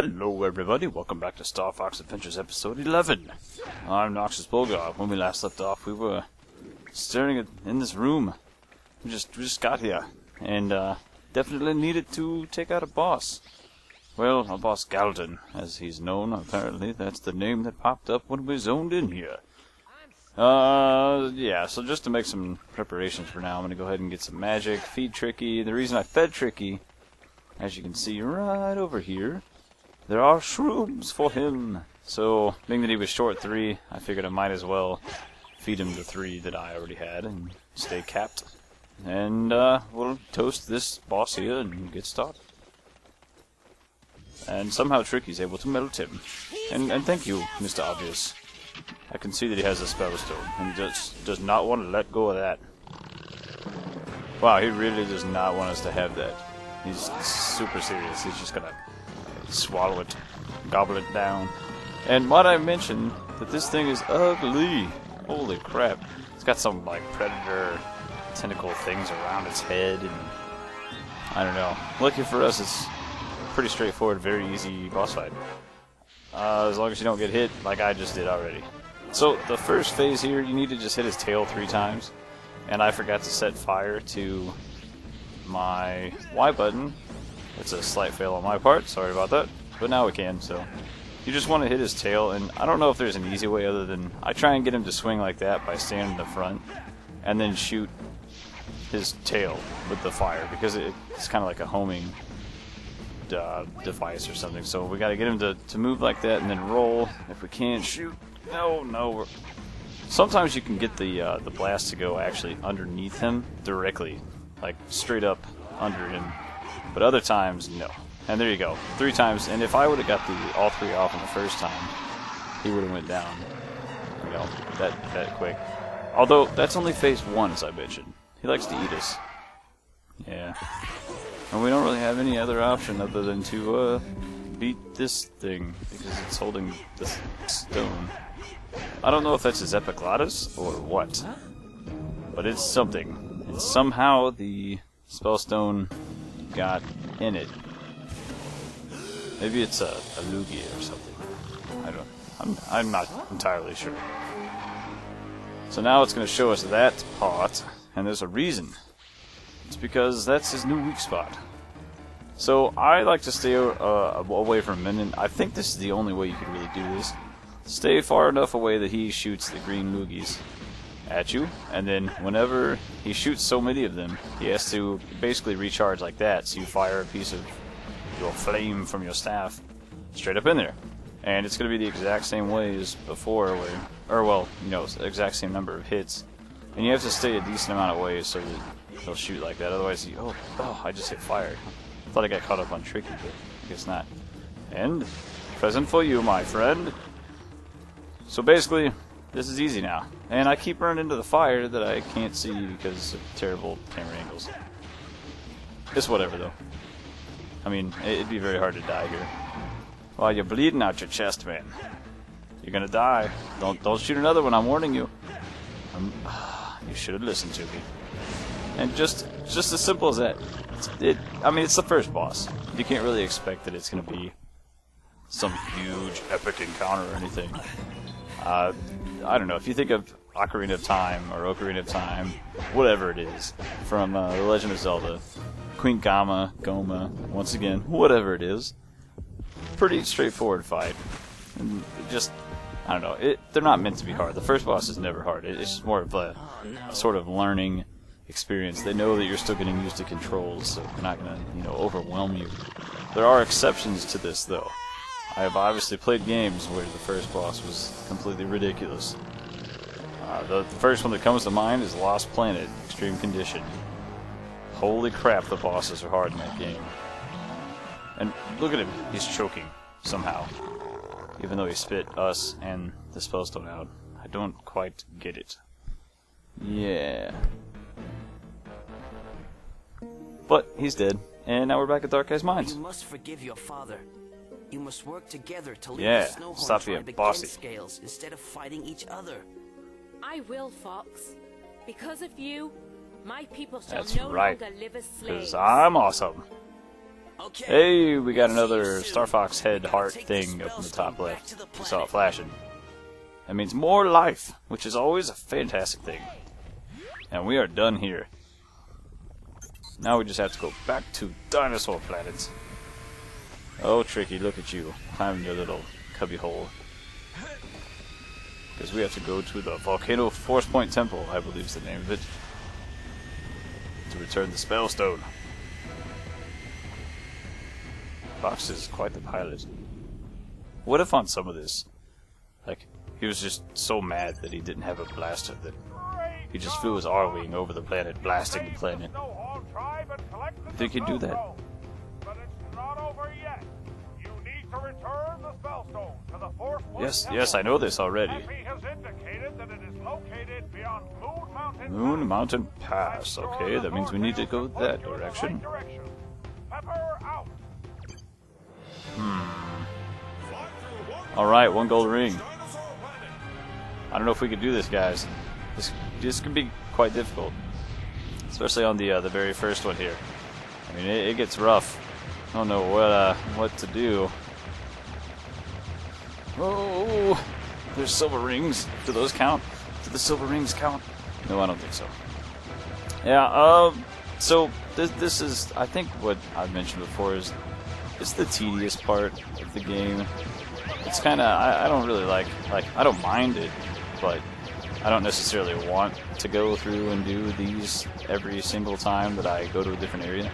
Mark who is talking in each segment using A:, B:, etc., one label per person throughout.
A: Hello everybody, welcome back to Star Fox Adventures episode 11. I'm NoxusBolgar. When we last left off, we were staring in this room. We just got here, and definitely needed to take out a boss. Well, a boss Galden, as he's known, apparently. That's the name that popped up when we zoned in here. Yeah, so just to make some preparations for now, I'm gonna go ahead and get some magic, feed Tricky. The reason I fed Tricky, as you can see right over here, there are shrooms for him. So, being that he was short 3, I figured I might as well feed him the 3 that I already had and stay capped. And we'll toast this boss here and get started. And somehow Tricky's able to melt him. And thank you, Mr. Obvious. I can see that he has a spell stone, and he just does not want to let go of that. Wow, he really does not want us to have that. He's super serious. He's just gonna swallow it, gobble it down. And might I mention that this thing is ugly? Holy crap. It's got some, like, predator tentacle things around its head, and I don't know. Lucky for us, it's pretty straightforward, very easy boss fight. As long as you don't get hit, like I just did already. So, the first phase here, you need to just hit his tail 3 times. And I forgot to set fire to my Y button. It's a slight fail on my part, sorry about that. But now we can, so. You just want to hit his tail, and I don't know if there's an easy way other than... I try and get him to swing like that by standing in the front, and then shoot his tail with the fire, because it's kind of like a homing device or something. So we got to get him to move like that and then roll. If we can't shoot, no. Sometimes you can get the blast to go actually underneath him directly, like straight up under him. But other times, no. And there you go, 3 times. And if I would have got all 3 off on the first time, he would have went down. You know, that quick. Although that's only phase 1, as I mentioned. He likes to eat us. Yeah. And we don't really have any other option other than to beat this thing, because it's holding this stone. I don't know if that's his epiglottis or what, but it's something. And somehow the spellstone got in it. Maybe it's a Lugia or something. I'm not entirely sure. So now it's going to show us that part, and there's a reason. It's because that's his new weak spot. So I like to stay away from him, and I think this is the only way you can really do this. Stay far enough away that he shoots the green loogies at you, and then whenever he shoots so many of them, he has to basically recharge like that, so you fire a piece of your flame from your staff straight up in there. And it's going to be the exact same way as before, exact same number of hits. And you have to stay a decent amount of ways so that he'll shoot like that, otherwise I just hit fire. I thought I got caught up on Tricky, but I guess not. And, present for you, my friend. So basically, this is easy now. And I keep running into the fire that I can't see because of terrible camera angles. It's whatever, though. I mean, it'd be very hard to die here. Well, you're bleeding out your chest, man. You're gonna die. Don't shoot another one, I'm warning you. You should have listened to me. And just as simple as that. It's the first boss. You can't really expect that it's gonna be some huge epic encounter or anything. I don't know, if you think of Ocarina of Time, or Ocarina of Time, whatever it is, from The Legend of Zelda, Queen Goma, once again, whatever it is, pretty straightforward fight. And I don't know, they're not meant to be hard. The first boss is never hard. It's just more of a sort of learning experience. They know that you're still getting used to controls, so they're not going to, overwhelm you. There are exceptions to this, though. I have obviously played games where the first boss was completely ridiculous. The first one that comes to mind is Lost Planet, Extreme Condition. Holy crap, the bosses are hard in that game. And look at him, he's choking, somehow. Even though he spit us and the spellstone out. I don't quite get it. Yeah. But he's dead, and now we're back at Dark Eye's Mines.
B: You must forgive your father. You must work together to leave the Snowhorn
A: stop being
B: tribe
A: bossy.
B: against Scales instead of fighting each other.
C: I will, Fox. Because of you, my people shall
A: That's
C: no
A: right.
C: longer live as slaves.
A: Because I'm awesome.
B: Okay.
A: Hey, we got another Star Fox head heart thing up in the top left. We saw it flashing. That means more life, which is always a fantastic thing. And we are done here. Now we just have to go back to Dinosaur planets. Oh, Tricky, look at you, climbing your little cubby hole. Because we have to go to the Volcano Force Point Temple, I believe is the name of it, to return the Spell Stone. Fox is quite the pilot. What if on some of this, like, he was just so mad that he didn't have a blaster that he just flew his R-wing over the planet, blasting the planet? You think he'd do that? Yes, I know this already. Moon Mountain Pass. Okay, that means we need to go that direction. Alright, one gold ring. I don't know if we can do this, guys. This could be quite difficult. Especially on the very first one here. I mean, it gets rough. I don't know what to do. Oh, there's silver rings. Do those count? Do the silver rings count? No, I don't think so. Yeah, so this is, I think what I've mentioned before is, it's the tedious part of the game. It's kind of, I don't really like, I don't mind it, but I don't necessarily want to go through and do these every single time that I go to a different area.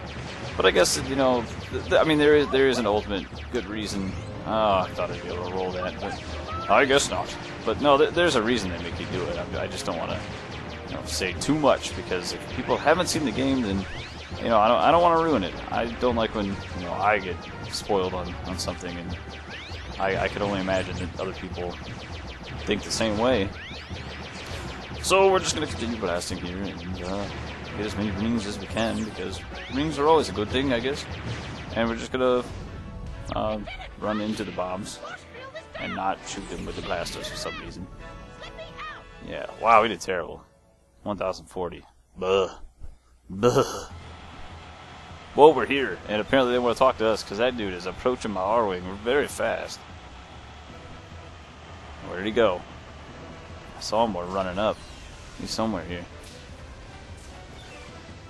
A: But I guess, you know, I mean, there is an ultimate good reason. Oh, I thought I'd be able to roll that, but I guess not. But no, there's a reason they make you do it. I just don't want to, you know, say too much, because if people haven't seen the game, then, you know, I don't want to ruin it. I don't like when, you know, I get spoiled on something, and I can only imagine that other people think the same way. So we're just going to continue blasting here and get as many rings as we can, because rings are always a good thing, I guess. And we're just going to run into the bombs and not shoot them with the blasters for some reason. Yeah, wow, we did terrible. 1040. Buh. Buh. Well, we're here, and apparently they want to talk to us, because that dude is approaching my R-Wing very fast. Where did he go? I saw him running up. He's somewhere here.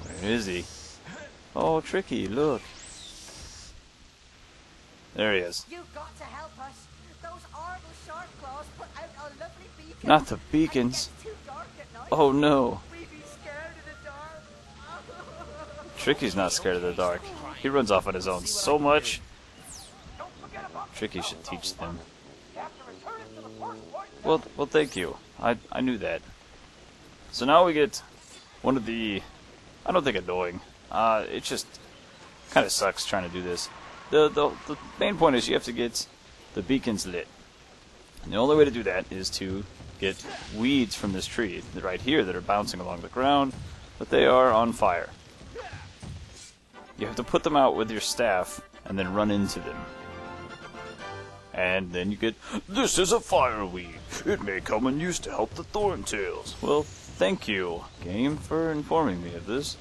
A: Where is he? Oh, Tricky, look. There he is.
D: You've got to help us. Those horrible shark claws put out a lovely beacon.
A: Not the beacons.
D: Too dark at night.
A: Oh no.
D: We'd be scared of the dark.
A: Tricky's not scared of the dark. He runs off on his own so much. Tricky should teach them. Well, thank you. I knew that. So now we get one of the, I don't think annoying. It just kind of sucks trying to do this. The main point is you have to get the beacons lit. And the only way to do that is to get weeds from this tree right here that are bouncing along the ground, but they are on fire. You have to put them out with your staff and then run into them. And then you get, this is a fire weed. It may come in use to help the Thorntails. Well, thank you, game, for informing me of this.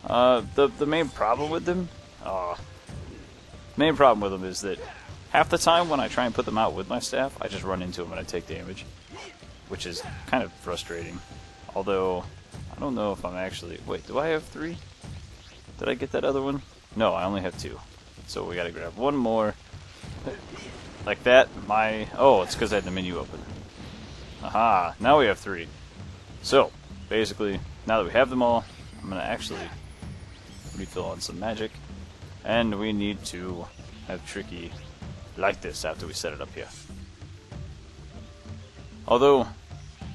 A: The main problem with them, is that half the time when I try and put them out with my staff, I just run into them and I take damage, which is kind of frustrating. Although, I don't know if I'm actually, wait, do I have 3? Did I get that other one? No, I only have 2. So we gotta grab one more. Like that, oh, it's because I had the menu open. Aha, now we have 3. So, basically, now that we have them all, I'm going to actually refill on some magic. And we need to have Tricky like this after we set it up here. Although,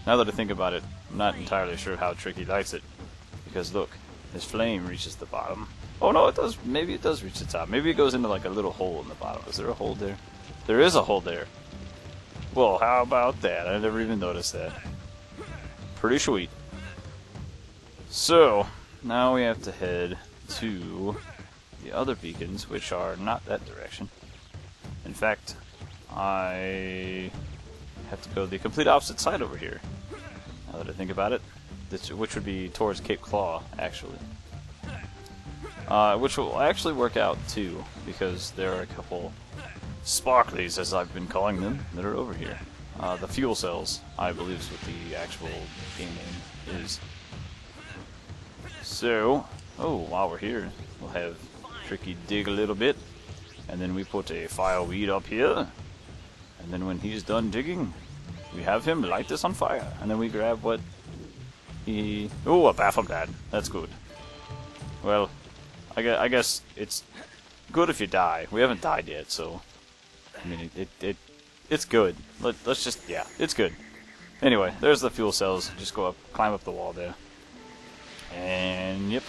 A: now that I think about it, I'm not entirely sure how Tricky likes it. Because look, his flame reaches the bottom. Oh no, it does, maybe it does reach the top. Maybe it goes into like a little hole in the bottom. Is there a hole there? There is a hole there. Well, how about that? I never even noticed that. Pretty sweet. So, now we have to head to the other beacons, which are not that direction. In fact, I have to go the complete opposite side over here. Now that I think about it, which would be towards Cape Claw, actually. which will actually work out too, because there are a couple sparklies, as I've been calling them, that are over here. The fuel cells, I believe, is what the actual game name is. So, oh, while we're here, we'll have Tricky dig a little bit, and then we put a fireweed up here, and then when he's done digging, we have him light this on fire, and then we grab what he... Oh, a baffle pad. That's good. Well, I guess it's good if you die. We haven't died yet, so... I mean, it's good. Let's just... Yeah, it's good. Anyway, there's the fuel cells. Just go up, climb up the wall there. And, yep.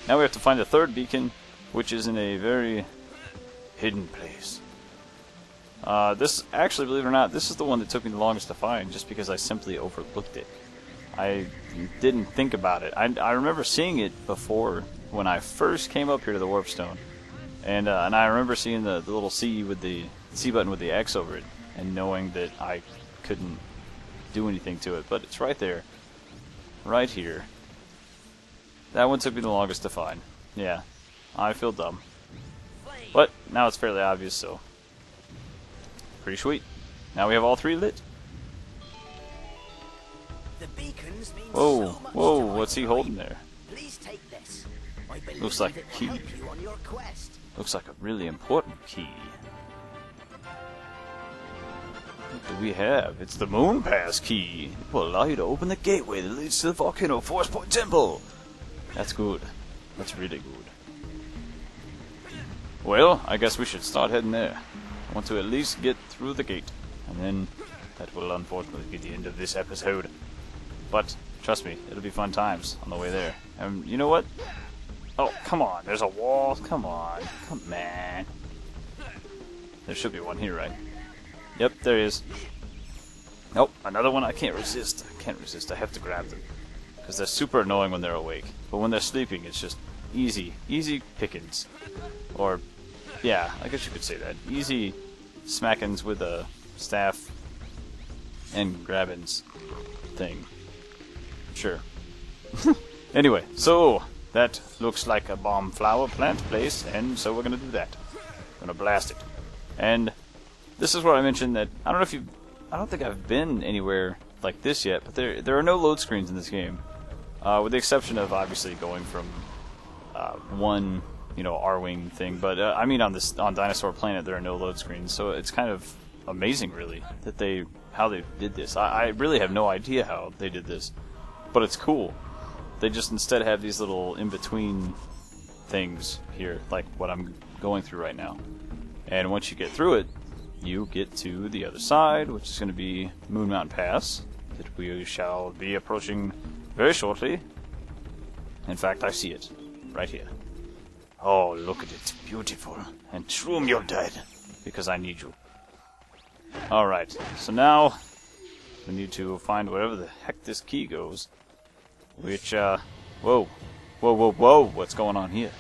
A: Now we have to find the third beacon, which is in a very hidden place. This, actually, believe it or not, this is the one that took me the longest to find, just because I simply overlooked it. I didn't think about it. I remember seeing it before, when I first came up here to the Warp Stone. And I remember seeing the little C with the C button with the X over it, and knowing that I couldn't do anything to it. But it's right there. Right here. That one took me the longest to find. Yeah, I feel dumb. But now it's fairly obvious, so pretty sweet. Now we have all three lit.
B: The beacons mean
A: Whoa,
B: so much
A: whoa,
B: to my
A: what's he
B: tribe.
A: holding there?
B: Please take this. I believe
A: Looks like a
B: it will
A: key.
B: help you on your quest.
A: Looks like a really important key. What do we have? It's the Moon Pass key. It will allow you to open the gateway that leads to the Volcano Force Point Temple. That's good. That's really good. Well, I guess we should start heading there. I want to at least get through the gate. And then that will unfortunately be the end of this episode. But, trust me, it'll be fun times on the way there. And you know what? Oh, come on. There's a wall. Come on. Come on. There should be one here, right? Yep, there is. Nope, another one I can't resist. I can't resist. I have to grab them. Because they're super annoying when they're awake. But when they're sleeping, it's just easy pickings. Or, yeah, I guess you could say that. Easy smackings with a staff and grabbins thing. Sure. Anyway, so that looks like a bomb flower plant place, and so we're gonna do that. We're gonna blast it. And this is where I mentioned that I don't think I've been anywhere like this yet, but there are no load screens in this game. With the exception of obviously going from one, R-wing thing, but I mean on Dinosaur Planet there are no load screens, so it's kind of amazing really that how they did this. I really have no idea how they did this, but it's cool. They just instead have these little in-between things here, like what I'm going through right now. And once you get through it, you get to the other side, which is going to be Moon Mountain Pass, that we shall be approaching very shortly. In fact, I see it right here. Oh, look at it. Beautiful. And Shroom, you're dead, because I need you. Alright, so now we need to find wherever the heck this key goes. Which, whoa. Whoa, whoa, whoa. What's going on here?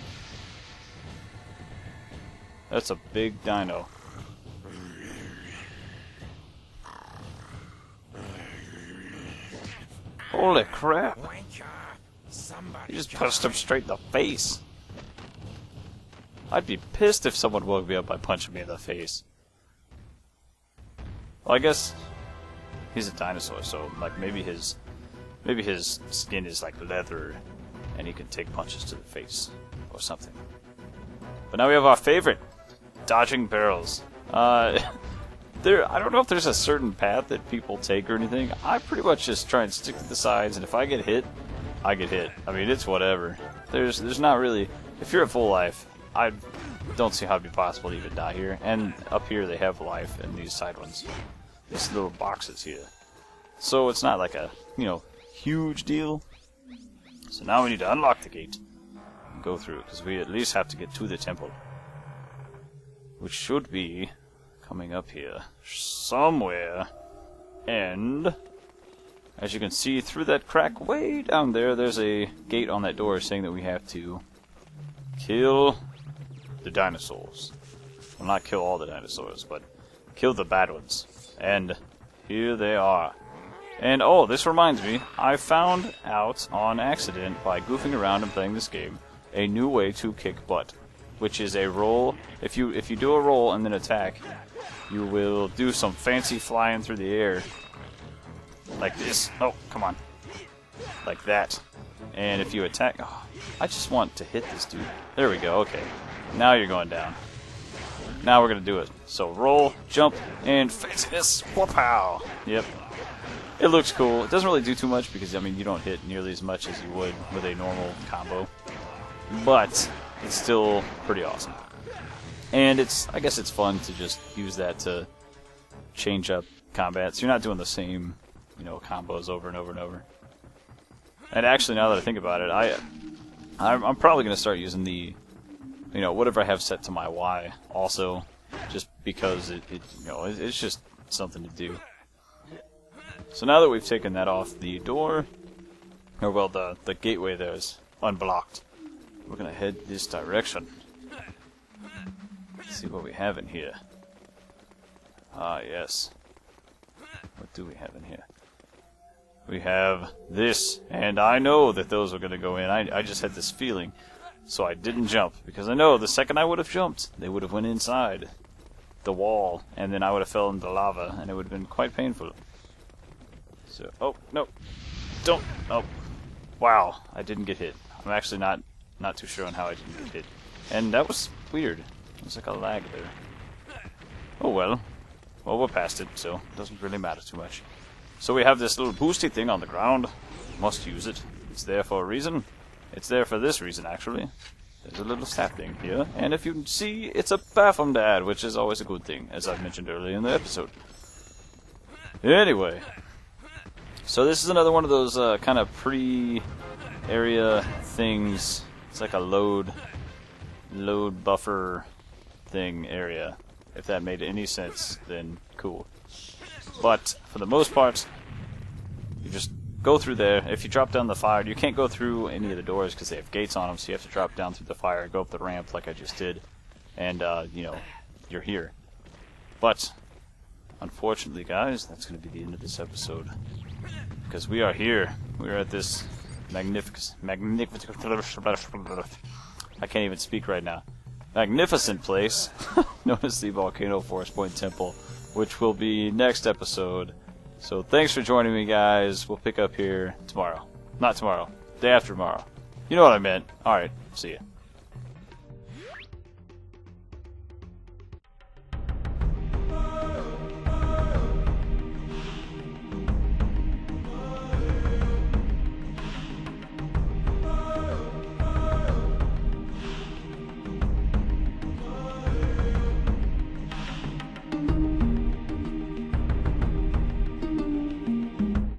A: That's a big dino. Holy crap. You just punched him straight in the face. I'd be pissed if someone woke me up by punching me in the face. Well, I guess he's a dinosaur, so like maybe his skin is like leather and he can take punches to the face or something. But now we have our favorite, dodging barrels. I don't know if there's a certain path that people take or anything. I pretty much just try and stick to the sides, and if I get hit, I get hit. I mean, it's whatever. There's not really... If you're at full life, I don't see how it'd be possible to even die here. And up here they have life in these side ones. These little boxes here. So it's not like a, huge deal. So now we need to unlock the gate and go through, because we at least have to get to the temple. Which should be coming up here somewhere. And as you can see through that crack way down there, there's a gate on that door saying that we have to kill the dinosaurs. Well, not kill all the dinosaurs, but kill the bad ones. And here they are. And oh, this reminds me, I found out on accident by goofing around and playing this game a new way to kick butt, which is a roll. If you do a roll and then attack, you will do some fancy flying through the air, like this. Oh, come on, like that. And if you attack, oh, I just want to hit this dude. There we go. Okay, now you're going down. Now we're gonna do it. So roll, jump, and fanciness. Whoop-pow. Yep. It looks cool. It doesn't really do too much because, I mean, you don't hit nearly as much as you would with a normal combo. But it's still pretty awesome. And I guess it's fun to just use that to change up combat. So you're not doing the same, combos over and over and over. And actually, now that I think about it, I'm probably going to start using the, whatever I have set to my Y also, just because it's just something to do. So now that we've taken that off the door, or well, the gateway there is unblocked, we're going to head this direction. Let's see what we have in here. Ah, yes. What do we have in here? We have this, and I know that those are going to go in. I just had this feeling, so I didn't jump, because I know the second I would have jumped, they would have went inside the wall, and then I would have fell into lava, and it would have been quite painful. So, oh, no. Don't. Oh. Wow, I didn't get hit. I'm actually not too sure on how I didn't get hit. And that was weird. It was like a lag there. Oh well. Well, we're past it, so it doesn't really matter too much. So we have this little boosty thing on the ground. Must use it. It's there for a reason. It's there for this reason, actually. There's a little staff thing here. And if you can see, it's a bathroom dad, which is always a good thing, as I've mentioned earlier in the episode. Anyway. So this is another one of those kind of pre-area things. It's like a load buffer thing area. If that made any sense, then cool. But for the most part, you just go through there. If you drop down the fire, you can't go through any of the doors because they have gates on them, so you have to drop down through the fire, go up the ramp like I just did, and you're here. But unfortunately, guys, that's going to be the end of this episode. Because we are here. We are at this magnificent, I can't even speak right now. Magnificent place known as the Volcano Forest Point Temple, which will be next episode. So thanks for joining me, guys. We'll pick up here tomorrow. Not tomorrow. Day after tomorrow. You know what I meant. Alright, see ya.